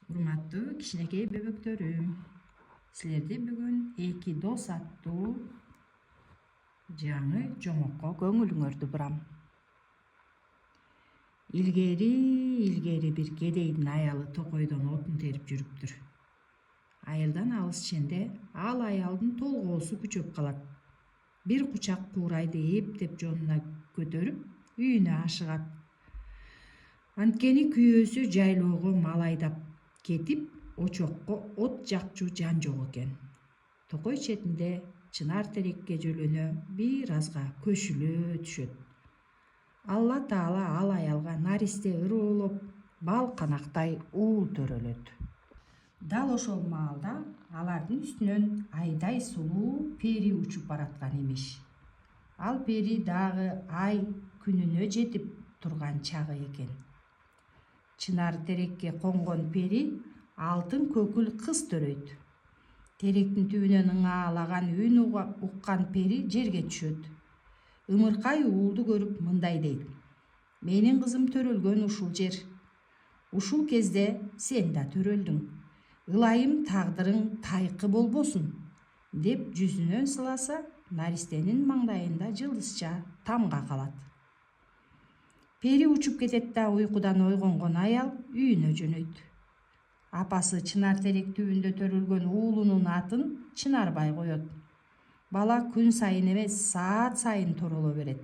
Урматтуу кичинекей бөбөктөрүм, силерди бүгүн эки дос аттуу жаңы жомокко көңүлүңөрдү бурам. Илгери бир кедейдин аялы токойдон отун терип жүрүптүр. Айылдан алыс ченде ал аялдын толгоосу күчөп калат. Бир кучак куурайды эптеп жонуна көтөрүп үйүнө ашыгат. Анткени күйөөсү жайлоого мал айдап кетип, очокко от жакчу жан жок экен. Токой четинде чынар терекке жөлөнө бир азга көшүлө түшөт. Алла Таала ал аялга наристе ырыолоп, бал канактай уул төрөлөт. Дал ошол маалда алардын үстүнөн айдай сулуу пери учуп бараткан имиш. Ал пери дагы ай күнүнө жетип турган чагы экен. Чынар терекке конгон пери алтын көкүл кыз төрөйт. Теректин түбүнөн ыңаалаган үн уккан пери жерге түшөт. Ымыркай уулду көрүп мындай дейт: менин кызым төрөлгөн ушул жер. Ушул кезде сен да төрөлдүң. Ылайым тагдырың тайкы болбосун, деп жүзүнөн сыласа, наристенин маңдайында жылдызча тамга калат. Пери учуп кетет да уйкудан ойгонгон аял үйүнө жөнөйт. Апасы чынар терек түбүндө төрөлгөн уулунун атын Чынарбай коет. Бала күн сайын эмес, саат сайын тороло берет.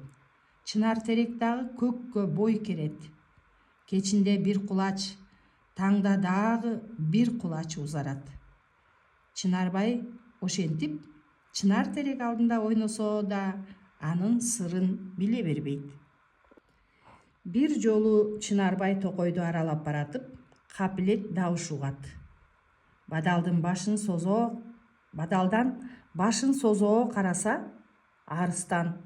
Чынар терек дагы көккө бой керет. Кечинде бир кулач, таңда дагы бир кулач узарат. Чынарбай ошентип чынар терек алдында ойносо да анын сырын биле бербейт. Бир жолу Чынарбай токойду аралап баратып, капилет добуш угат. Бадалдан башын созоо караса, арыстан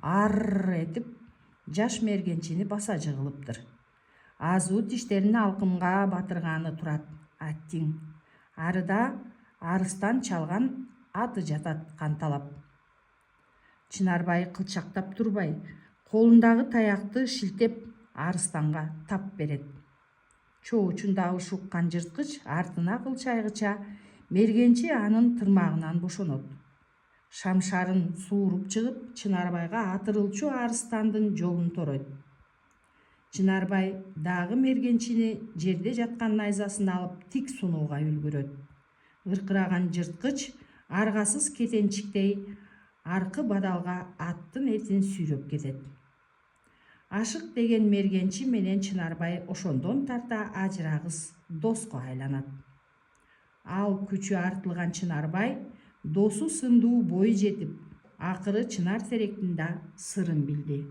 ар этип жаш мергенчини баса жыгылыптыр. Азуу тиштерин алкымга батырганы турат аттиң. Арыда арыстан чалган аты жатат канталап. Чынарбай кылчактап турбай, колундагы таякты шилтеп арыстанга тап берет. Чоочун добуш уккан жырткыч артына кылчайгыча мергенчи анын тырмагынан бошонот. Шамшарын сууруп чыгып, Чынарбайга атырылчу арыстандын жолун торойт. Чынарбай дагы мергенчини жерде жаткан найзасын алып тик сунууга үлгүрөт. Ыркыраган жырткыч аргасыз кетенчиктей аркы бадалга аттын этин сүйрөп кетет. Ашык деген мергенчи менен Чынарбай ошондон тарта ажырагыс доско айланат. Ал күчү артылган Чынарбай досу сындуу бой жетип, акыры чынар теректин да сырын билди.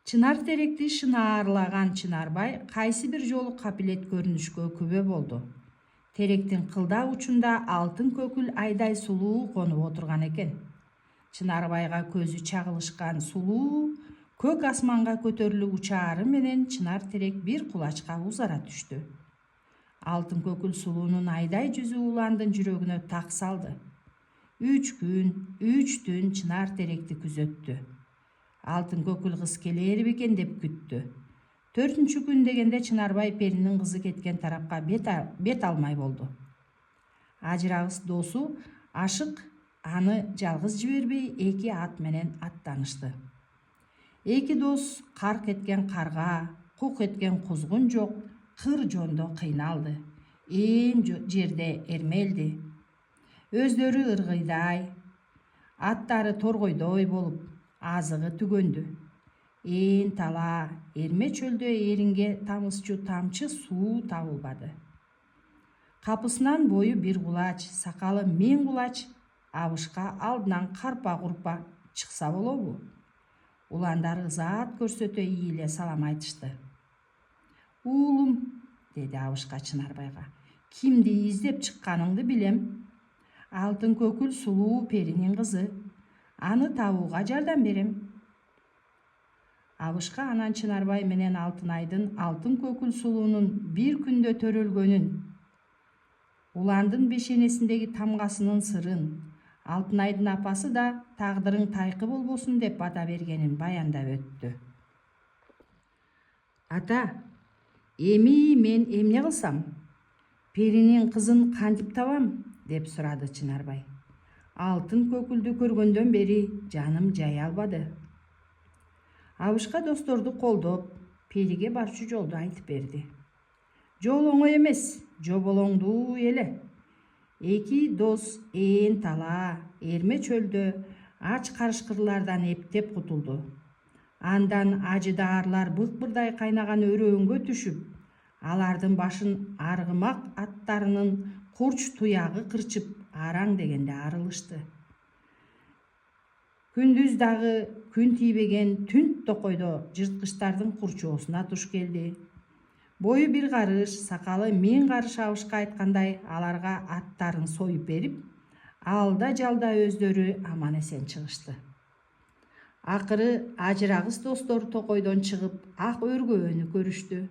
Чынар теректи шынаарлаган Чынарбай кайсы бир жолу капилет көрүнүшкө күбө болду. Теректин кылда учунда алтын көкүл айдай сулуу конуп отурган экен. Чынарбайга көзү чагылышкан сулуу көк асманга көтөрүлүп учаары менен чынар терек бир кулачка узара түштү. Алтын көкүл сулуунун айдай жүзү уландын жүрөгүнө так салды. 3 күн, 3 түн чынар теректи күзөттү. Алтын көкүл кыз келер бекен деп күттү. 4-чү күн дегенде Чынарбай перинин кызы кеткен тарапка бет алмай болду. Ажырагыс досу ашык аны жалгыз жибербей эки ат менен аттанышты. Эки дос карк эткен карга, кук эткен кузгун жок кыр жондо кыйналды. Ээн жерде эрмелди. Өздөрү ыргыйдай, аттары торгойдой болуп, азыгы түгөндү. Ээн тала эрме чөлдө эринге тамызчу тамчы суу табылбады. Капысынан бою бир кулач, сакалы 1000 кулач абышка алдынан карпа курпа чыкса болобу? Уландары зат көрсөтө ийиле салам айтышты. Уулум, деди абышка Чынарбайга, кимди издеп чыкканыңды билем. Алтын көкүл сулуу перинин кызы. Аны табууга жардам берем. Абышка анан Чынарбай менен Алтынайдын алтын көкүл сулуунун бир күндө төрөлгөнүн, уландын бешенесиндеги тамгасынын сырын, Алтынайдын апасы да тагдырың тайкы болбосун деп бата бергенин баяндап өттү. Ата, эми мен эмне кылсам? Перинин кызын кантип табам деп сурады Чынарбай. Алтын көкүлдү көргөндөн бери жаным жай албады. Абышка досторду колдоп, Периге барчу жолду айтып берди. Жол оңой эмес, жоболоңдуу эле. Эки дос ээн тала, эрме чөлдө ач карышкырлардан эптеп кутулду. Андан ажыдаарлар бык-бырдай кайнаган өрөөнгө түшүп, алардын башын аргымак аттарынын курч туягы кырчып, араң дегенде арылышты. Күндүз дагы күн тийбеген түнт токойдо жырткычтардын курчоосуна туш келди. Бою бир карыш, сакалы 1000 карыш абышка айткандай аларга аттарын союп берип, алда жалда өздөрү аман эсен чыгышты. Акыры ажырагыс достор токойдон чыгып, ак өргөөнү көрүштү.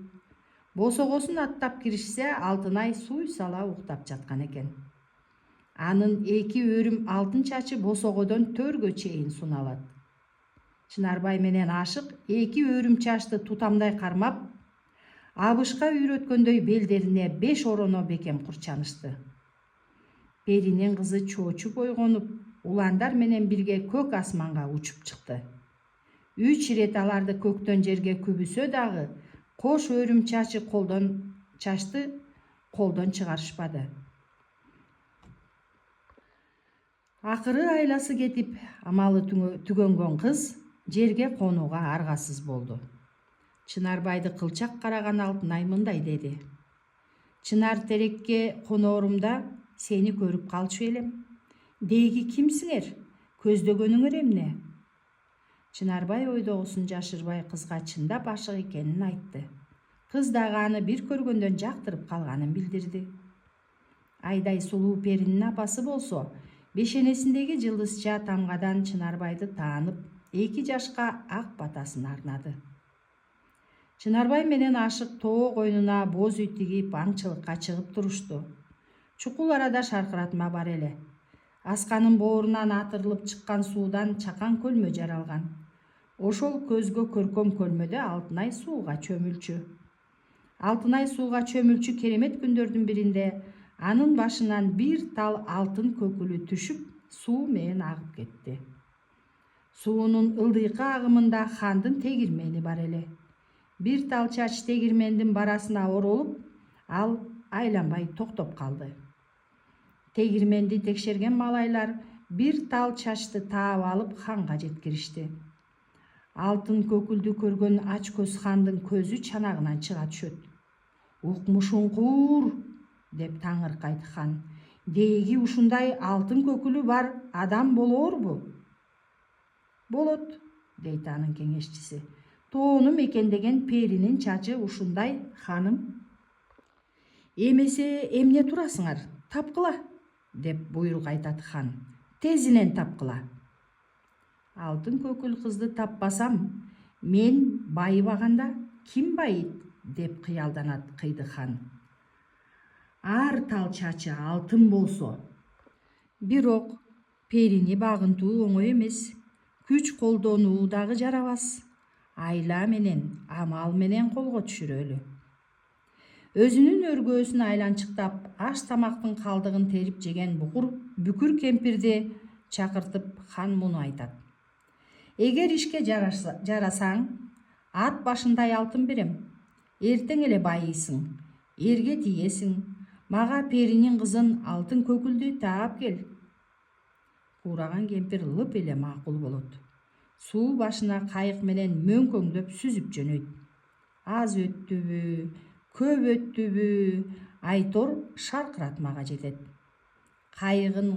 Босогосун аттап киришсе, Алтынай суй сала уктап жаткан экен. Анын 2 өрүм алтын чачы босогодон төргө чейин суналат. Чынарбай менен Ашык 2 өрүм чачты тутамдай кармап, абышка үйрөткөндөй белдерине 5 ороно бекем курчанышты. Перинин кызы чоочуп ойгонуп, уландар менен бирге көк асманга учуп чыкты. 3 ирет аларды көктөн жерге күбүсө дагы, кош өрүм чачты колдон чыгарышпады. Акыры айласы кетип, амалы түгөнгөн кыз жерге конууга аргасыз болду. Чынарбайды кылчак караган Алтынай мындай деди. Чынар терекке коноорумда сени көрүп калчу элем. Деги кимсиңер? Көздөгөнүңөр эмне? Чынарбай ойдогусун жашырбай кызга чындап ашык экенин айтты. Кыз дагы аны бир көргөндөн жактырып калганын билдирди. Айдай сулуу Перинин апасы болсо, бешенесиндеги жылдызча тамгадан Чынарбайды таанып, 2 жашка ак батасын арнады. Чынарбай менен Ашык тоо койнуна боз үй тигип аңчылыкка чыгып турушту. Чукул арада шаркыратма бар эле. Асканын боорунан атырылып чыккан суудан чакан көлмө жаралган. Ошол көзгө көркөм көлмөдө Алтынай сууга чөмүлчү. Алтынай сууга чөмүлчү керемет күндөрдүн биринде анын башынан бир тал алтын көкүлү түшүп, суу менен агып кетти. Суунун ылдыйкы агымында хандын тегирмени бар эле. Бир тал чач тегирмендин барасына оролуп, ал айланбай токтоп калды. Тегирменди текшерген малайлар бир тал чачты таап алып ханга жеткиришти. Алтын көкүлдү көргөн ач көз хандын көзү чанагынан чыга түшөт. Укмушуңкур деп таңыркайт хан. Деги ушундай алтын көкүлү бар адам болоорбу? Болот, дейт анын кеңешчиси. Тоону мекендеген Перинин чачы ушундай, ханым. Эмесе эмне турасыңар? Тапкыла, деп буйрук айтат хан. Тезинен тапкыла. Алтын көкүл кызды таппасам, мен байыбаганда ким байыт? Деп кыялданат кыйды хан. Ар тал чачы алтын болсо. Бирок Перини багынтуу оңой эмес. Күч колдонуу дагы жарабас. Айла менен, амал менен колго түшүрөлү. Өзүнүн өргөөсүн айланчыктап, аш тамактын калдыгын терип жеген бүкүр кемпирди чакыртып хан муну айтат. Эгер ишке жарасаң, ат башындай алтын берем. Эртең эле байыйсың, эрге тиесиң. Мага Перинин кызын алтын көкүлдү таап кел. Куураган кемпир лып эле макул болот. Суу башына кайык менен мөңкөңдөп сүзүп жөнөйт. Аз өттүбү, көп өттүбү, Айтор шаркыратмага жетет. Кайыгын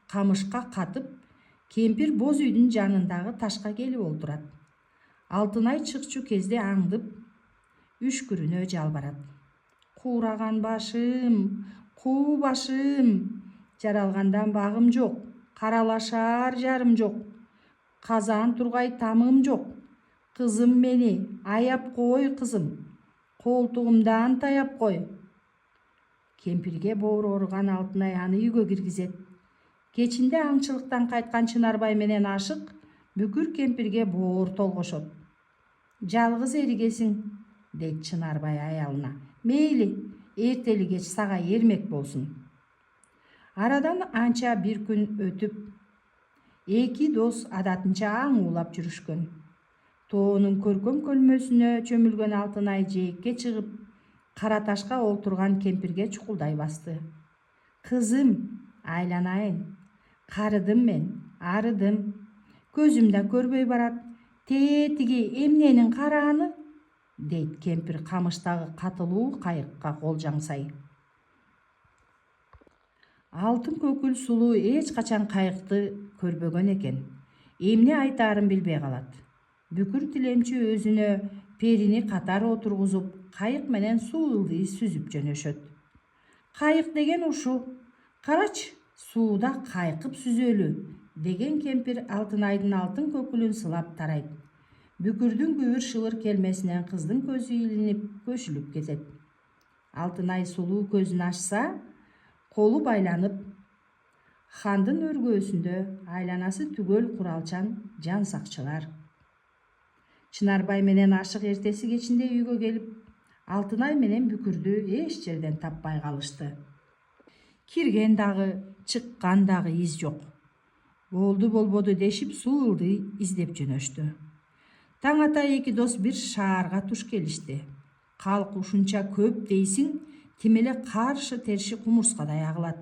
камышка катып, кемпир боз үйдүн жанындагы ташка келип олтурат. Алтынай чыкчу кезде аңдып, үшкүрүнө жалбарат. Куураган башым, куу башым, жаралгандан багым жок, каралашар жарым жок. Казан тургай тамым жок. Кызым мени аяп кой, кызым. Колтугумдан таяп кой. Кемпирге боору ооруган Алтынай аны үйгө киргизет. Кечинде аңчылыктан кайткан Чынарбай менен Ашык бүкүр кемпирге боор толгошот. Жалгыз эригесиң, дейт Чынарбай аялына. Мейли, эртели кеч сага эрмек болсун. Арадан анча бир күн өтүп, эки дос адатынча аң уулап жүрүшкөн. Тоонун көркөм көлмөсүнө чөмүлгөн Алтынай жээкке чыгып, кара ташка олтурган кемпирге чукулдай басты. Кызым, айланайын, карыдым мен, арыдым. Көзүм да көрбөй барат. Тетиги эмненин карааны? Дейт кемпир камыштагы катылуу кайыкка кол жаңсай. Алтын көкүл сулуу эч качан кайыкты көрбөгөн экен. Эмне айтаарын билбей калат. Бүкүр тилемчи өзүнө перини катар отургузуп, кайык менен суу ылдый сүзүп жөнөшөт. Кайык деген ушу. Карачы, сууда кайкып сүзөлү, деген кемпир Алтынайдын алтын көкүлүн сылап тарайт. Бүкүрдүн күбүр шылыр келмесинен кыздын көзү илинип, көшүлүп кетет. Алтынай сулуу көзүн ачса, колу байланып, хандын өргөөсүндө айланасы түгөл куралчан жан сакчылар. Чынарбай менен Ашык эртеси кечинде үйгө келип, Алтынай менен Бүкүрдү эч жерден таппай калышты. Кирген дагы, чыккан дагы из жок. Болду болбоду дешип суу ылдый издеп жөнөштү. Таң ата эки дос бир шаарга туш келишти. Калк ушунча көп дейсиң, тим эле каршы терши кумурскадай агылат.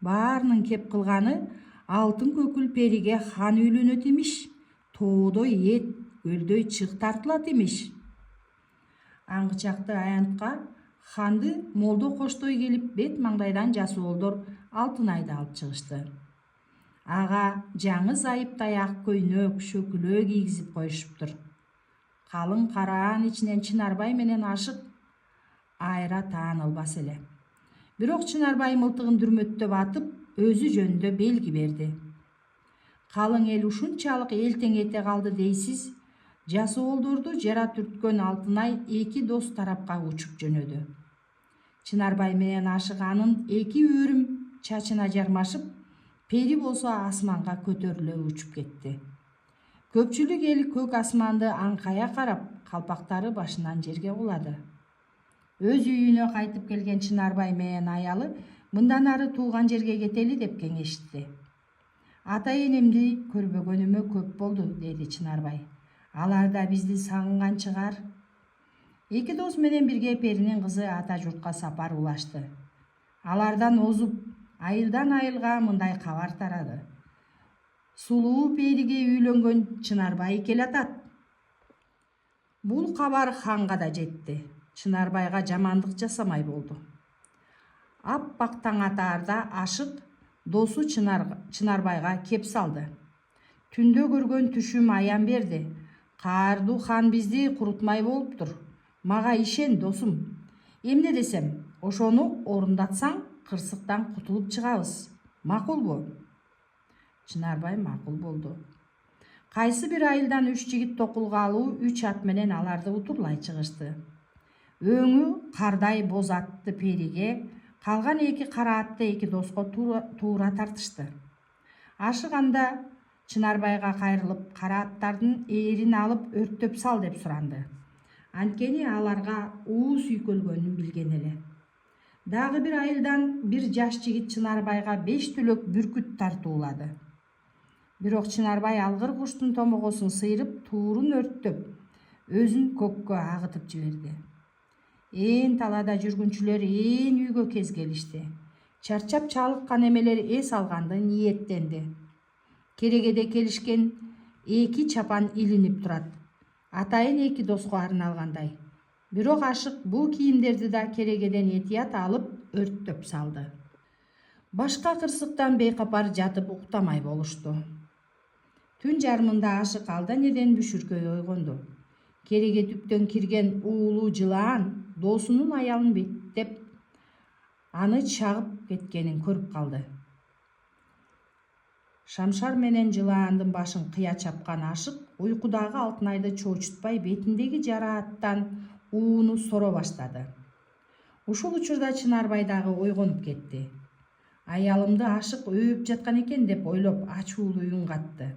Баарынын кеп кылганы алтын көкүл периге хан үйлөнөт имиш, тоодой эт, көлдөй чык тартылат имиш. Аңгычакты аянтка ханды молдо коштой келип, бет маңдайдан жасуолдор Алтынайды алып чыгышты. Ага жаңы зайыптай ак көйнөк, шөкүлөө кийгизип коюшуптур. Калың караан ичинен Чынарбай менен Ашык айра таанылбас эле. Бирок Чынарбай мылтыгын дүрмөттөп атып, өзү жөнүндө белги берди. Калың эл ушунчалык элтең эте калды дейсиз, жасуолдорду жара түрткөн Алтынай эки дос тарапка учуп жөнөдү. Чынарбай менен Ашык анын эки өрүм чачына жармашып, пери болсо асманга көтөрүлө учуп кетти. Көпчүлүк эл көк асманды аңкая карап, калпактары башынан жерге кулады. Өз үйүнө кайтып келген Чынарбай менен аялы мындан ары тууган жерге кетели деп кеңешти. Ата энемди көрбөгөнүмө көп болду, деди Чынарбай. Алар да бизди сагынган чыгар. Эки дос менен бирге перинин кызы ата журтка сапар улашты. Алардан озуп, айылдан айылга мындай кабар тарады. Сулуу периге үйлөнгөн Чынарбай келатат. Бул кабар ханга да жетти. Чынарбайга жамандык жасамай болду. Аппак таң атаарда Ашык досу Чынарбайга кеп салды. Түндө көргөн түшүм аян берди. Каардуу хан бизди курутмай болуптур. Мага ишен, досум. Эмне десем, ошону орундатсаң, кырсыктан кутулуп чыгабыз. Макулбу? Чынарбай макул болду. Кайсы бир айылдан 3 жигит токулгалуу 3 ат менен аларды утурлай чыгышты. Өңү кардай боз атты периге, калган 2 кара атты 2 доско туура тартышты. Ашык анда Чынарбайга кайрылып, кара аттардын ээрин алып өрттөп сал деп суранды. Анткени аларга уу сүйкөлгөнүн билген эле. Дагы бир айылдан бир жаш жигит Чынарбайга 5 түлөк бүркүт тартуулады. Бирок Чынарбай алгыр куштун томогосун сыйрып, туурун өрттөп, өзүн көккө агытып жиберди. Ээн талада жүргүнчүлөр ээн үйгө кез келишти. Чарчап чалыккан эмелер эс алганды ниеттенди. Керегеде келишкен 2 чапан илинип турат. Атайын 2 доско арналгандай. Бирок Ашык бул кийимдерди да керегеден этият алып өрттөп салды. Башка кырсыктан бейкапар жатып уктамай болушту. Түн жарымында Ашык алдан элен бүшүркөй ойгонду. Кереге түптөн кирген уулуу жылаан досунун аялын беттеп, аны чагып кеткенин көрүп калды. Шамшар менен жылаандын башын кыя чапкан Ашык уйкудагы Алтынайды чоочутпай бетиндеги жара аттан ууну соро баштады. Ушул учурда Чынарбай дагы ойгонуп кетти. Аялымды Ашык өөп жаткан экен деп ойлоп ачуулуу үн катты.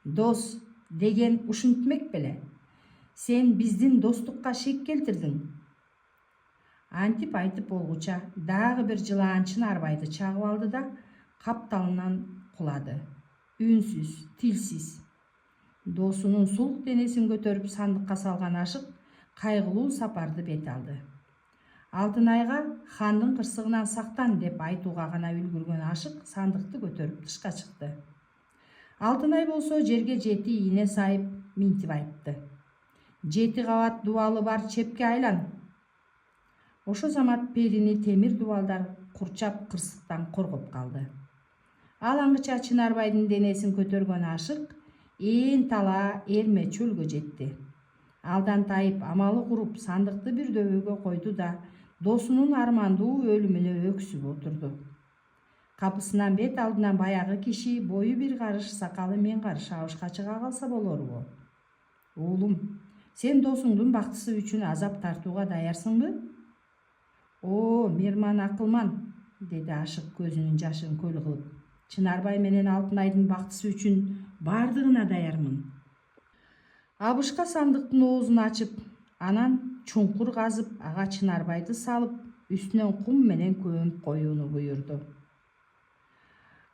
Дос деген ушинтмек беле? Сен биздин достукка шек келтирдиң. Антип айтып болгуча дагы бир жылаан Чынарбайды чагып алды да капталынан кулады. Үнсүз, тилсиз. Досунун сулук денесин көтөрүп сандыкка салган ашык кайгылуу сапарды бет алды. Алтынайга хандын кырсыгынан сактан деп айтууга гана үлгүргөн ашык сандыкты көтөрүп тышка чыкты. Алтынай болсо жерге 7 ийне сайып минтип айтты. 7 кабат дубалы бар чепке айлан. Ошо замат перини темир дубалдар курчап кырсыктан коргоп калды. Ал аңгыча Чынарбайдын денесин көтөргөн ашык ээн тала эрме чөлгө жетти. Алдан тайып амалы куруп сандыкты бир дөбөгө койду да досунун армандуу өлүмүнө өксүп отурду. Капысынан бет алдынан баягы киши бою 1 карыш, сакалы 1000 карыш абышка чыга калса болорбу? Уулум, сен досуңдун бактысы үчүн азап тартууга даярсыңбы? О, Мирман акылман, деди ашык көзүнүн жашын көл кылып. Чынарбай менен Алтынайдын бактысы үчүн бардыгына даярмын. Абышка сандыктын оозун ачып, анан чуңкур казып, ага Чынарбайды салып, үстүнөн кум менен көмүп коюуну буйрду.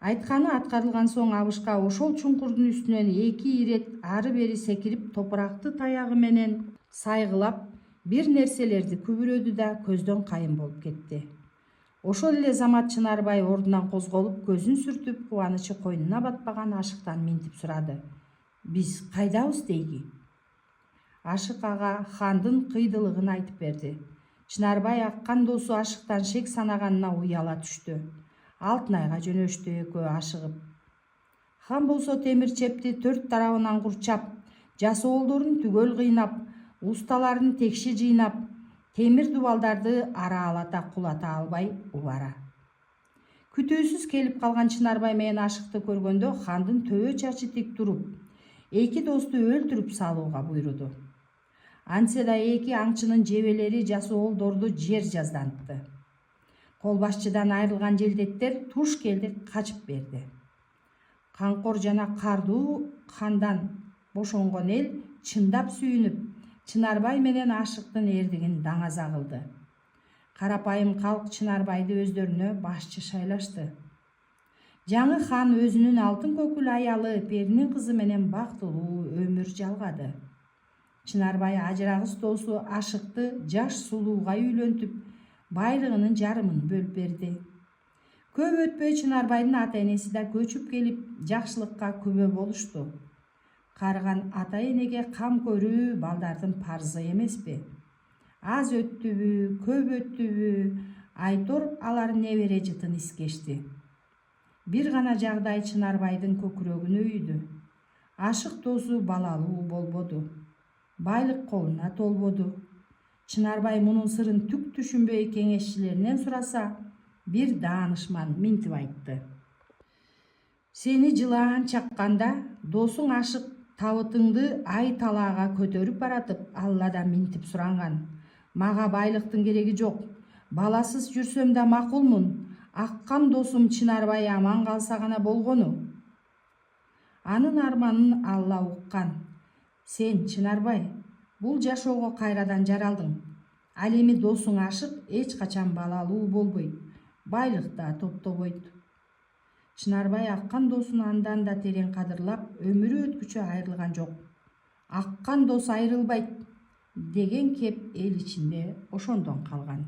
Айтканы аткарылган соң абышка ошол чуңкурдун үстүнөн 2 ирет ары бери секирип топуракты таягы менен сайгылап бир нерселерди күбүрөдү да көздөн кайын болуп кетти. Ошол эле замат Чынарбай ордунан козголуп, көзүн сүртүп, кубанычы койнуна батпаган ашыктан минтип сурады. Биз кайдабыз дейги? Ашык ага хандын кыйдылыгын айтып берди. Чынарбай аккан досу ашыктан шек санаганына уяла түштү. Алтынайга жөнөштү экөө ашыгып. Хан болсо темир чепти 4 тарабынан курчап, жасоолдорун түгөл кыйнап, усталарын текши жыйнап, темир дубалдарды араалата кулата албай убара. Күтүүсүз келип калган Чынарбай менен ашыкты көргөндө хандын төбө чачы тик туруп, 2 досту өлтүрүп салууга буйруду. Антсе да 2 аңчынын жебелери жасоолдорду жер жаздантты. Колбашчыдан айрылган желдеттер туш келди качып берди. Канкор жана кардуу хандан бошонгон эл чындап сүйүнүп, Чынарбай менен ашыктын эрдигин даңаза кылды. Карапайым калк Чынарбайды өздөрүнө башчы шайлашты. Жаңы хан өзүнүн алтын көкүл аялы Перинин кызы менен бактылуу өмүр жалгады. Чынарбай ажырагыс досу ашыкты жаш сулууга үйлөнтүп, байлыгынын жарымын бөлүп берди. Көп өтпөй Чынарбайдын ата-энеси да көчүп келип, жакшылыкка күбө болушту. Карыган ата-энеге кам көрүү балдардын парзы эмеспи? Аз өттүбү, көп өттүбү, айтор алар небере жытын искешти. Бир гана жагдай Чынарбайдын көкүрөгүн өйдү. Ашык досу балалуу болбоду. Байлык колуна толбоду. Чынарбай мунун сырын түк түшүнбөй кеңешчилеринен сураса, бир даанышман минтип айтты. Сени жылаан чакканда досуң ашык табытыңды ай талаага көтөрүп баратып, Алладан минтип суранган. Мага байлыктын кереги жок. Баласыз жүрсөм да макулмун. Аккан досум Чынарбай аман калса гана болгону. Анын арманын Алла уккан. Сен, Чынарбай, бул жашоого кайрадан жаралдың. Ал эми досуң ашык эч качан балалуу болбойт, байлык да топтобойт. Чынарбай аккан досун андан да терең кадырлап, өмүрү өткүчө айрылган жок. Аккан дос айрылбайт деген кеп эл ичинде ошондон калган.